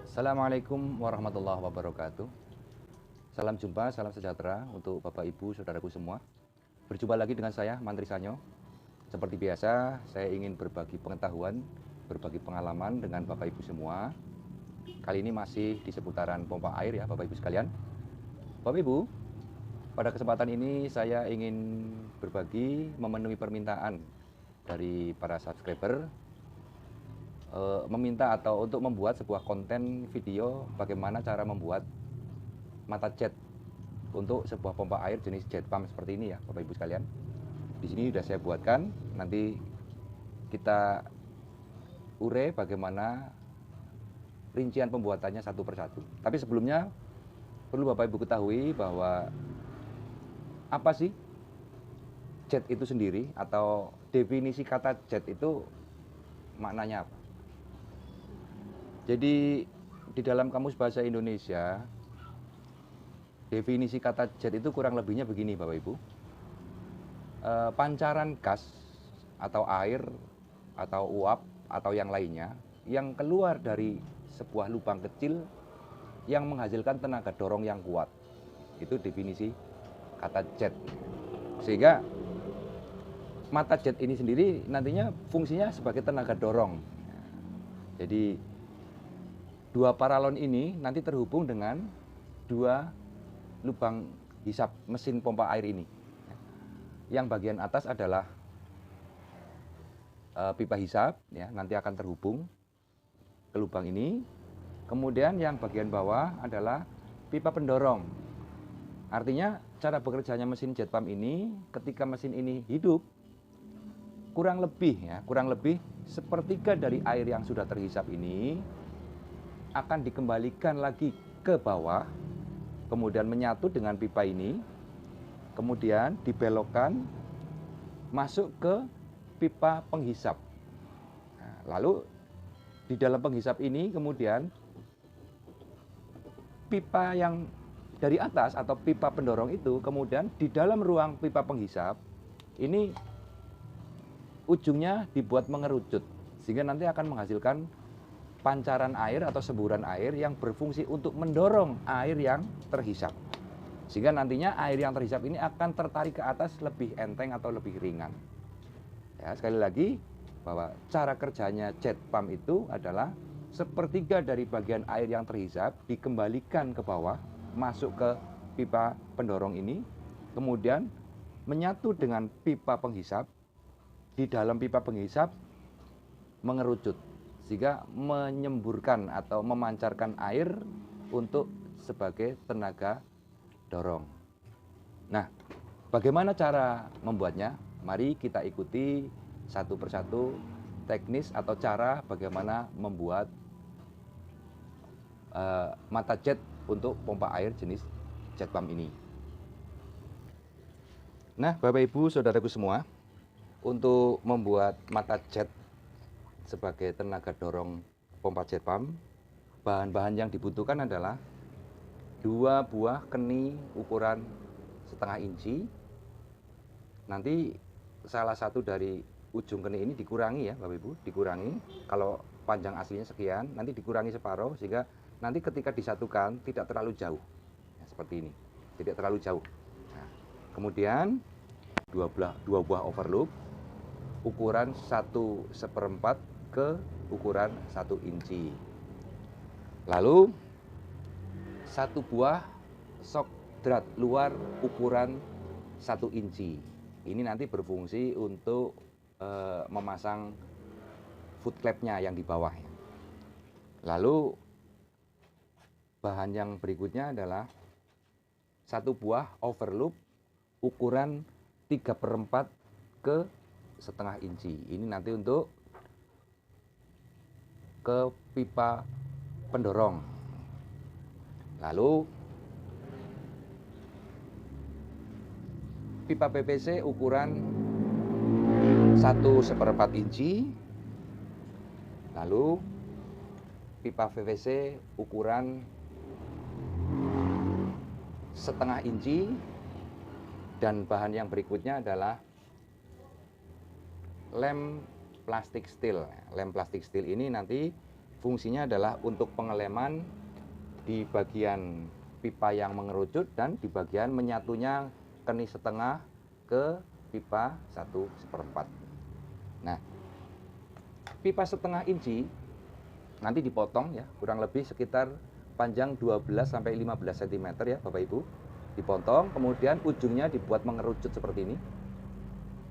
Assalamualaikum warahmatullahi wabarakatuh. Salam jumpa, salam sejahtera untuk Bapak Ibu, Saudaraku semua. Berjumpa lagi dengan saya, Mantri Sanyo. Seperti biasa, saya ingin berbagi pengetahuan, berbagi pengalaman dengan Bapak Ibu semua. Kali ini masih di seputaran pompa air ya, Bapak Ibu sekalian. Bapak Ibu, pada kesempatan ini saya ingin berbagi memenuhi permintaan dari para subscriber meminta atau untuk membuat sebuah konten video bagaimana cara membuat mata jet untuk sebuah pompa air jenis jet pump seperti ini ya, Bapak Ibu sekalian. Di sini sudah saya buatkan, nanti kita ure bagaimana rincian pembuatannya satu persatu. Tapi sebelumnya perlu Bapak Ibu ketahui bahwa apa sih jet itu sendiri, atau definisi kata jet itu maknanya apa. Jadi di dalam Kamus Bahasa Indonesia, definisi kata jet itu kurang lebihnya begini Bapak Ibu. Pancaran gas atau air atau uap atau yang lainnya yang keluar dari sebuah lubang kecil yang menghasilkan tenaga dorong yang kuat. Itu definisi kata jet. Sehingga mata jet ini sendiri nantinya fungsinya sebagai tenaga dorong. Jadi dua paralon ini nanti terhubung dengan dua lubang hisap mesin pompa air ini. Yang bagian atas adalah pipa hisap, ya, nanti akan terhubung ke lubang ini. Kemudian yang bagian bawah adalah pipa pendorong. Artinya cara bekerjanya mesin jet pump ini, ketika mesin ini hidup, kurang lebih sepertiga dari air yang sudah terhisap ini akan dikembalikan lagi ke bawah, kemudian menyatu dengan pipa ini, kemudian dibelokkan masuk ke pipa penghisap. Nah, lalu di dalam penghisap ini kemudian pipa yang dari atas atau pipa pendorong itu kemudian di dalam ruang pipa penghisap ini ujungnya dibuat mengerucut, sehingga nanti akan menghasilkan pancaran air atau semburan air yang berfungsi untuk mendorong air yang terhisap. Sehingga nantinya air yang terhisap ini akan tertarik ke atas lebih enteng atau lebih ringan. Ya, sekali lagi bahwa cara kerjanya jet pump itu adalah sepertiga dari bagian air yang terhisap dikembalikan ke bawah, masuk ke pipa pendorong ini, kemudian menyatu dengan pipa penghisap, di dalam pipa penghisap mengerucut, sehingga menyemburkan atau memancarkan air untuk sebagai tenaga dorong. Nah, bagaimana cara membuatnya? Mari kita ikuti satu persatu teknis atau cara bagaimana membuat mata jet untuk pompa air jenis jet pump ini. Nah, Bapak Ibu Saudaraku semua, untuk membuat mata jet sebagai tenaga dorong pompa jet pump, bahan-bahan yang dibutuhkan adalah 2 buah keni ukuran setengah inci. Nanti salah satu dari ujung keni ini dikurangi ya Bapak Ibu, dikurangi. Kalau panjang aslinya sekian, nanti dikurangi separuh sehingga nanti ketika disatukan tidak terlalu jauh. Ya, seperti ini, tidak terlalu jauh. Nah, kemudian 2 buah overlock ukuran 1/4 ke ukuran 1 inci. Lalu 1 buah shock drat luar ukuran 1 inci. Ini nanti berfungsi untuk memasang foot clamp-nya yang di bawah. Lalu bahan yang berikutnya adalah 1 buah overlock ukuran 3/4 ke setengah inci. Ini nanti untuk ke pipa pendorong. Lalu pipa PVC ukuran 1/4 inci. Lalu pipa PVC ukuran setengah inci. Dan bahan yang berikutnya adalah lem plastik steel. Lem plastik steel ini nanti fungsinya adalah untuk pengeleman di bagian pipa yang mengerucut dan di bagian menyatunya keni setengah ke pipa 1/4. Nah, pipa setengah inci nanti dipotong ya, kurang lebih sekitar panjang 12 sampai 15 cm ya Bapak Ibu. Dipotong, kemudian ujungnya dibuat mengerucut seperti ini.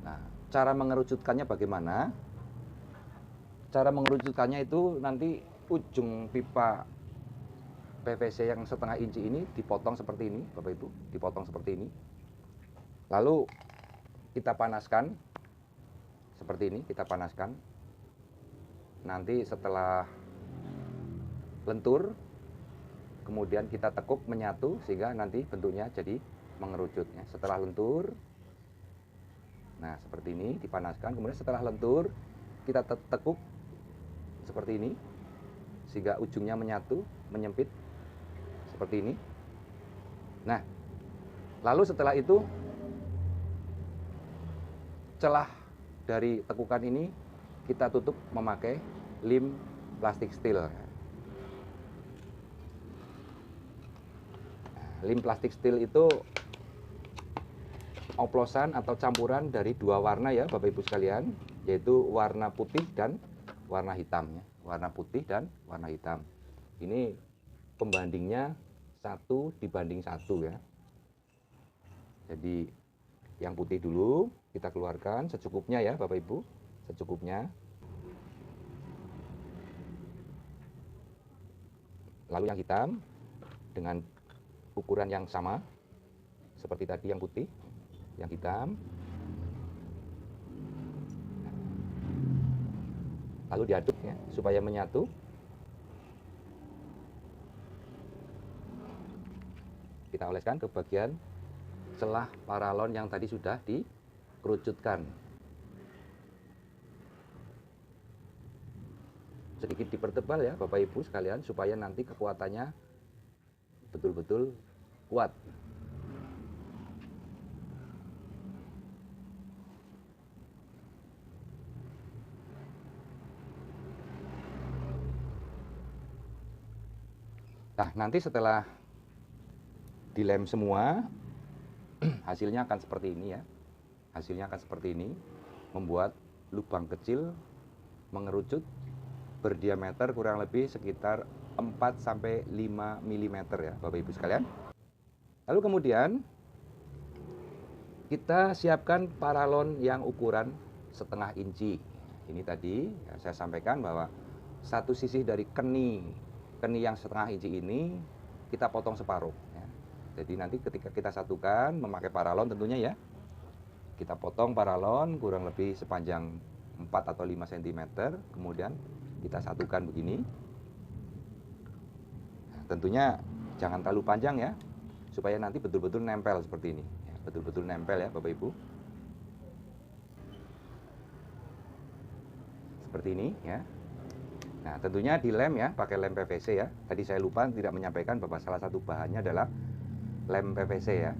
Nah, cara mengerucutkannya bagaimana? Cara mengerucutkannya itu nanti ujung pipa PVC yang setengah inci ini dipotong seperti ini, Bapak Ibu, dipotong seperti ini. Lalu kita panaskan seperti ini, kita panaskan. Nanti setelah lentur, kemudian kita tekuk menyatu sehingga nanti bentuknya jadi mengerucutnya. Setelah lentur, nah seperti ini dipanaskan. Kemudian setelah lentur, kita tekuk seperti ini sehingga ujungnya menyatu, menyempit seperti ini. Nah, lalu setelah itu celah dari tekukan ini kita tutup memakai lem plastik steel. Lem plastik steel itu oplosan atau campuran dari dua warna ya Bapak Ibu sekalian, yaitu warna putih dan warna hitam ya. Warna putih dan warna hitam. Ini pembandingnya 1:1 ya. Jadi yang putih dulu kita keluarkan secukupnya ya Bapak Ibu, secukupnya. Lalu yang hitam dengan ukuran yang sama seperti tadi yang putih, yang hitam. Lalu diaduk ya supaya menyatu. Kita oleskan ke bagian celah paralon yang tadi sudah dikerucutkan. Sedikit dipertebal ya Bapak Ibu sekalian supaya nanti kekuatannya betul-betul kuat. Nah, nanti setelah dilem semua, hasilnya akan seperti ini ya. Hasilnya akan seperti ini, membuat lubang kecil mengerucut berdiameter kurang lebih sekitar 4-5 mm ya Bapak Ibu sekalian. Lalu kemudian kita siapkan paralon yang ukuran 1/2 inci. Ini tadi ya, saya sampaikan bahwa satu sisi dari keni yang 1/2 inci ini kita potong separuh ya. Jadi nanti ketika kita satukan memakai paralon tentunya ya, kita potong paralon kurang lebih sepanjang 4 atau 5 cm, kemudian kita satukan begini. Nah, tentunya jangan terlalu panjang ya, supaya nanti betul-betul nempel seperti ini ya, betul-betul nempel ya Bapak Ibu, seperti ini ya. Nah, tentunya dilem ya, pakai lem PVC ya. Tadi saya lupa tidak menyampaikan bahwa salah satu bahannya adalah lem PVC ya.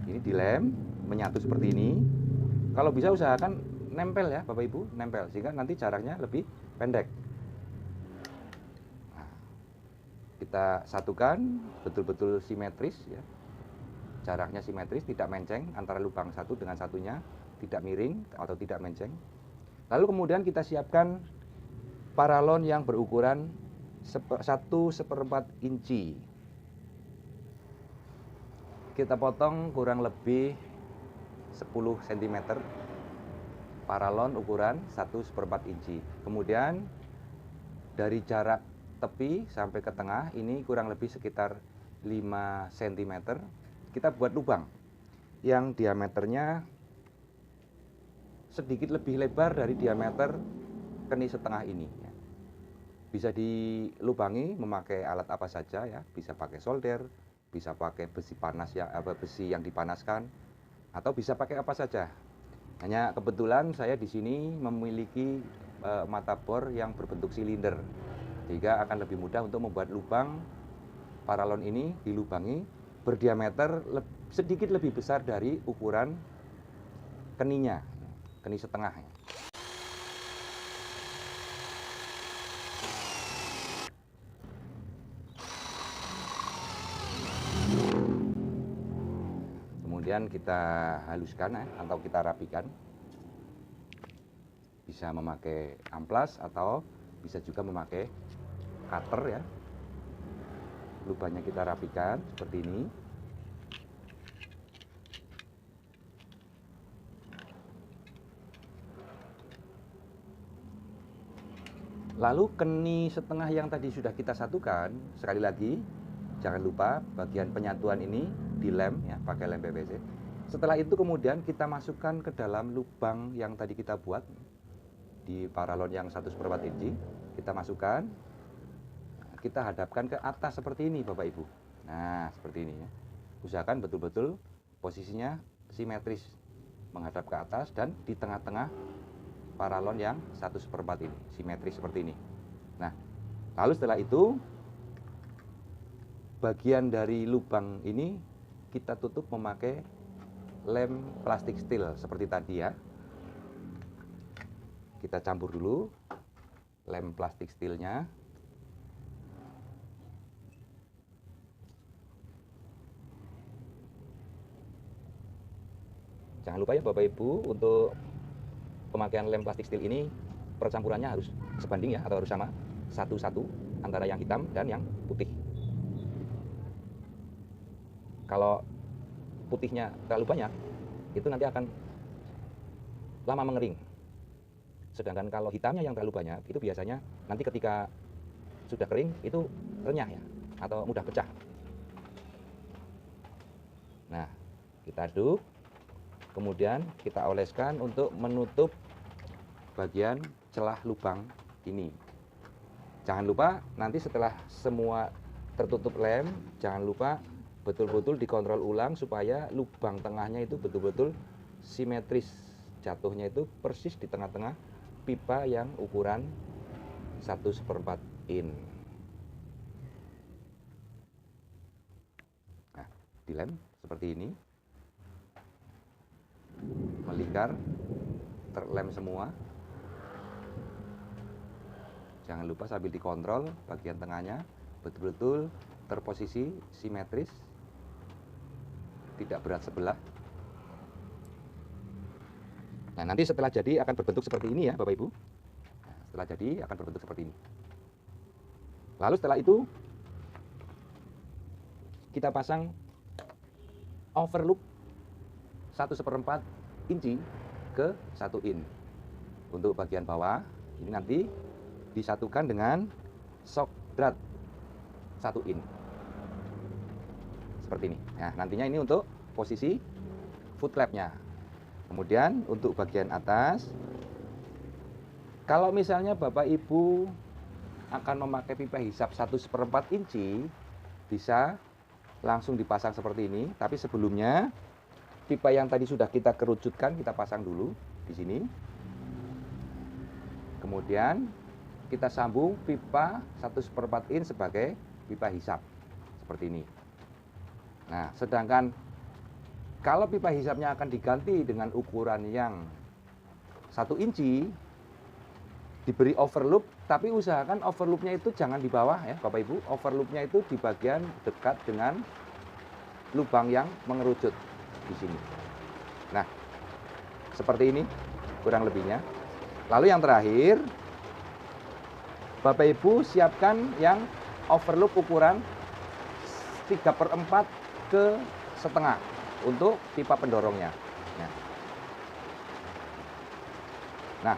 Ini dilem, menyatu seperti ini. Kalau bisa usahakan nempel ya Bapak Ibu, nempel sehingga nanti jaraknya lebih pendek. Nah, kita satukan betul-betul simetris ya. Jaraknya simetris, tidak menceng antara lubang satu dengan satunya, tidak miring atau tidak menceng. Lalu kemudian kita siapkan paralon yang berukuran 1/4 inci. Kita potong kurang lebih 10 cm. Paralon ukuran 1/4 inci. Kemudian dari jarak tepi sampai ke tengah ini kurang lebih sekitar 5 cm. Kita buat lubang yang diameternya sedikit lebih lebar dari diameter keni setengah ini. Bisa dilubangi memakai alat apa saja ya, bisa pakai solder, bisa pakai besi panas ya, besi yang dipanaskan, atau bisa pakai apa saja. Hanya kebetulan saya di sini memiliki mata bor yang berbentuk silinder, sehingga akan lebih mudah untuk membuat lubang paralon ini dilubangi berdiameter sedikit lebih besar dari ukuran keninya, keni setengah. kemudian kita haluskan ya, atau kita rapikan. Bisa memakai amplas atau bisa juga memakai cutter ya. Lubangnya kita rapikan seperti ini. Lalu keni setengah yang tadi sudah kita satukan, sekali lagi jangan lupa bagian penyatuan ini dilem ya, pakai lem PVC. Setelah itu kemudian kita masukkan ke dalam lubang yang tadi kita buat di paralon yang 1/4 inci. Kita masukkan, kita hadapkan ke atas seperti ini Bapak Ibu. Nah seperti ini ya. Usahakan betul-betul posisinya simetris menghadap ke atas dan di tengah-tengah paralon yang 1/4 ini, simetris seperti ini. Nah, lalu setelah itu bagian dari lubang ini kita tutup memakai lem plastik steel seperti tadi ya. Kita campur dulu lem plastik steelnya. Jangan lupa ya Bapak Ibu, untuk pemakaian lem plastik steel ini percampurannya harus sebanding ya, atau harus sama, 1:1 antara yang hitam dan yang putih. Kalau putihnya terlalu banyak, itu nanti akan lama mengering. Sedangkan kalau hitamnya yang terlalu banyak, itu biasanya nanti ketika sudah kering itu renyah ya, atau mudah pecah. Nah, kita aduk, kemudian kita oleskan untuk menutup bagian celah lubang ini. Jangan lupa nanti setelah semua tertutup lem, jangan lupa betul-betul dikontrol ulang supaya lubang tengahnya itu betul-betul simetris, jatuhnya itu persis di tengah-tengah pipa yang ukuran 1/4 in. Nah, dilem seperti ini, melingkar, terlem semua. Jangan lupa sambil dikontrol bagian tengahnya betul-betul terposisi simetris, tidak berat sebelah. Nah, nanti setelah jadi akan berbentuk seperti ini ya Bapak Ibu. Nah, setelah jadi akan berbentuk seperti ini. Lalu setelah itu kita pasang overlock 1/4 inci ke 1 in. Untuk bagian bawah ini nanti disatukan dengan shock drat 1 in. Seperti ini. Nah, nantinya ini untuk posisi foot clamp-nya. Kemudian untuk bagian atas, kalau misalnya Bapak Ibu akan memakai pipa hisap 1/4 inci, bisa langsung dipasang seperti ini. Tapi sebelumnya pipa yang tadi sudah kita kerucutkan, kita pasang dulu di sini. Kemudian kita sambung pipa 1/4 in sebagai pipa hisap seperti ini. Nah, sedangkan kalau pipa hisapnya akan diganti dengan ukuran yang 1 inci, diberi overloop, tapi usahakan overloopnya itu jangan di bawah ya Bapak Ibu. Overloopnya itu di bagian dekat dengan lubang yang mengerucut di sini. Nah, seperti ini kurang lebihnya. Lalu yang terakhir, Bapak Ibu siapkan yang overloop ukuran 3/4 ke setengah untuk pipa pendorongnya. Nah,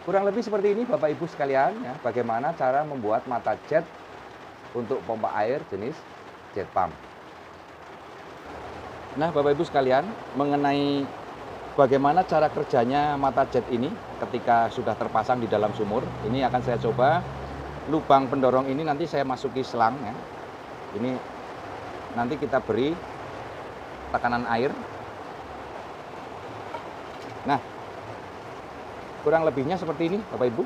kurang lebih seperti ini Bapak Ibu sekalian ya, bagaimana cara membuat mata jet untuk pompa air jenis jet pump. Nah, Bapak Ibu sekalian, mengenai bagaimana cara kerjanya mata jet ini ketika sudah terpasang di dalam sumur, ini akan saya coba. Lubang pendorong ini nanti saya masuki selang ya. Ini nanti kita beri tekanan air. Nah, kurang lebihnya seperti ini Bapak Ibu.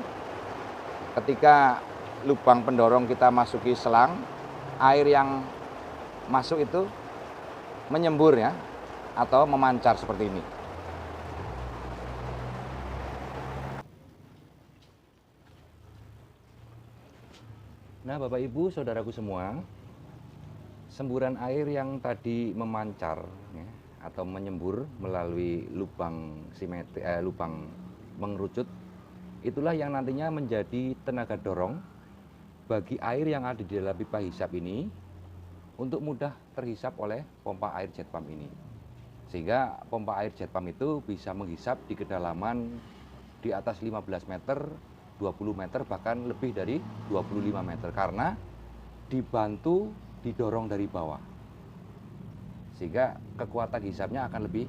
Ketika lubang pendorong kita masuki selang, air yang masuk itu menyembur ya, atau memancar seperti ini. Nah, Bapak Ibu, saudaraku semua, semburan air yang tadi memancar ya, atau menyembur melalui lubang lubang mengerucut, itulah yang nantinya menjadi tenaga dorong bagi air yang ada di dalam pipa hisap ini untuk mudah terhisap oleh pompa air jet pump ini. Sehingga pompa air jet pump itu bisa menghisap di kedalaman di atas 15 meter, 20 meter, bahkan lebih dari 25 meter karena dibantu didorong dari bawah. Sehingga kekuatan hisapnya akan lebih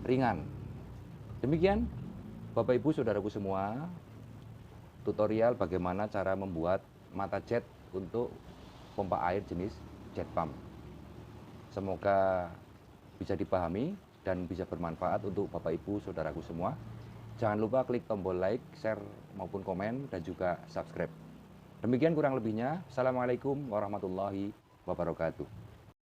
ringan. Demikian Bapak Ibu Saudaraku semua, tutorial bagaimana cara membuat mata jet untuk pompa air jenis jet pump. Semoga bisa dipahami dan bisa bermanfaat untuk Bapak Ibu Saudaraku semua. Jangan lupa klik tombol like, share maupun komen dan juga subscribe. Demikian kurang lebihnya. Assalamualaikum warahmatullahi wabarakatuh.